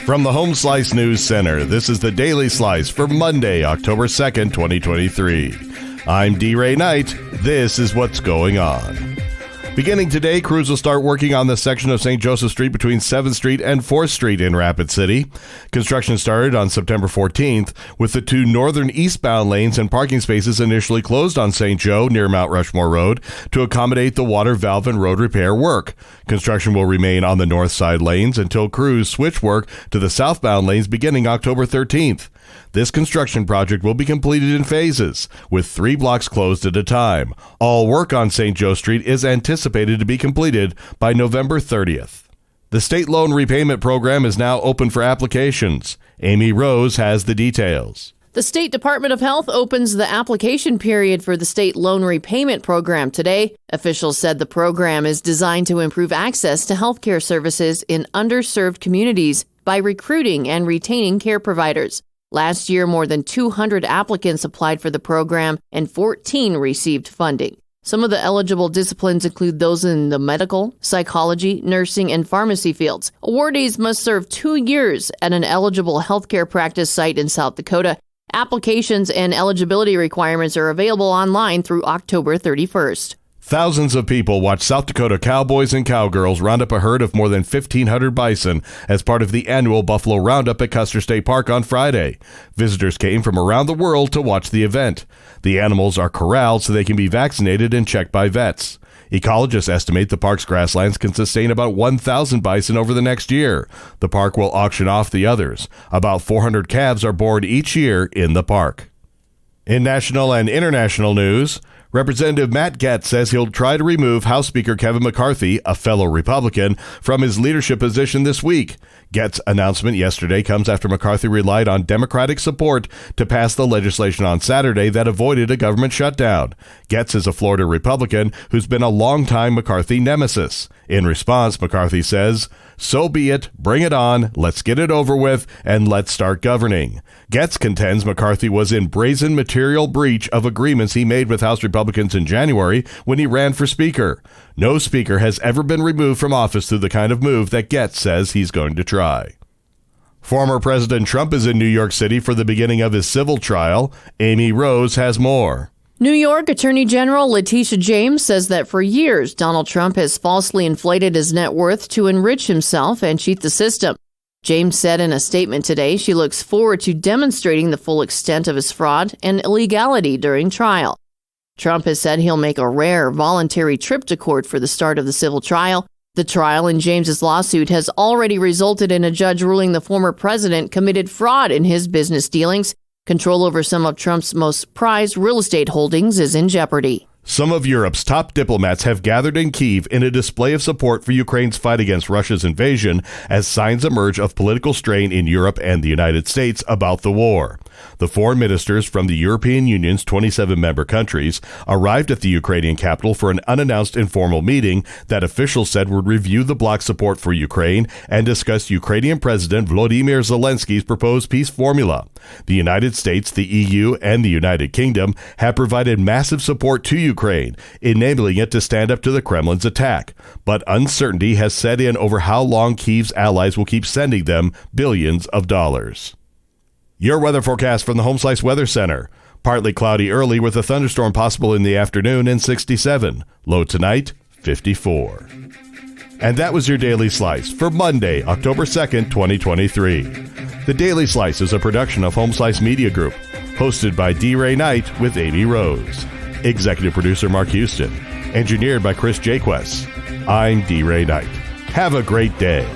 From the Home Slice News Center, this is the Daily Slice for Monday, October 2nd, 2023. I'm D-Ray Knight. This is what's going on. Beginning today, crews will start working on the section of St. Joseph Street between 7th Street and 4th Street in Rapid City. Construction started on September 14th, with the two northern eastbound lanes and parking spaces initially closed on St. Joe near Mount Rushmore Road to accommodate the water valve and road repair work. Construction will remain on the north side lanes until crews switch work to the southbound lanes beginning October 13th. This construction project will be completed in phases, with 3 blocks closed at a time. All work on St. Joe Street is anticipated to be completed by November 30th. The state loan repayment program is now open for applications. Amy Rose has the details. The State Department of Health opens the application period for the state loan repayment program today. Officials said the program is designed to improve access to healthcare services in underserved communities by recruiting and retaining care providers. Last year, more than 200 applicants applied for the program and 14 received funding. Some of the eligible disciplines include those in the medical, psychology, nursing, and pharmacy fields. Awardees must serve 2 years at an eligible healthcare practice site in South Dakota. Applications and eligibility requirements are available online through October 31st. Thousands of people watched South Dakota cowboys and cowgirls round up a herd of more than 1,500 bison as part of the annual Buffalo Roundup at Custer State Park on Friday. Visitors came from around the world to watch the event. The animals are corralled so they can be vaccinated and checked by vets. Ecologists estimate the park's grasslands can sustain about 1,000 bison over the next year. The park will auction off the others. About 400 calves are born each year in the park. In national and international news, Representative Matt Gaetz says he'll try to remove House Speaker Kevin McCarthy, a fellow Republican, from his leadership position this week. Gaetz's announcement yesterday comes after McCarthy relied on Democratic support to pass the legislation on Saturday that avoided a government shutdown. Gaetz is a Florida Republican who's been a longtime McCarthy nemesis. In response, McCarthy says, "So be it, bring it on, let's get it over with, and let's start governing." Gaetz contends McCarthy was in brazen material breach of agreements he made with House Republicans in January when he ran for Speaker. No Speaker has ever been removed from office through the kind of move that Gaetz says he's going to try. Former President Trump is in New York City for the beginning of his civil trial. Amy Rose has more. New York Attorney General Letitia James says that for years, Donald Trump has falsely inflated his net worth to enrich himself and cheat the system. James said in a statement today she looks forward to demonstrating the full extent of his fraud and illegality during trial. Trump has said he'll make a rare voluntary trip to court for the start of the civil trial. The trial in James's lawsuit has already resulted in a judge ruling the former president committed fraud in his business dealings. Control over some of Trump's most prized real estate holdings is in jeopardy. Some of Europe's top diplomats have gathered in Kyiv in a display of support for Ukraine's fight against Russia's invasion as signs emerge of political strain in Europe and the United States about the war. The foreign ministers from the European Union's 27 member countries arrived at the Ukrainian capital for an unannounced informal meeting that officials said would review the bloc's support for Ukraine and discuss Ukrainian President Volodymyr Zelensky's proposed peace formula. The United States, the EU, and the United Kingdom have provided massive support to Ukraine, enabling it to stand up to the Kremlin's attack. But uncertainty has set in over how long Kyiv's allies will keep sending them billions of dollars. Your weather forecast from the Home Slice Weather Center. Partly cloudy early with a thunderstorm possible in the afternoon and 67. Low tonight, 54. And that was your Daily Slice for Monday, October 2nd, 2023. The Daily Slice is a production of Home Slice Media Group, hosted by D-Ray Knight with Amy Rose. Executive producer Mark Houston. Engineered by Chris Jaquess. I'm D-Ray Knight. Have a great day.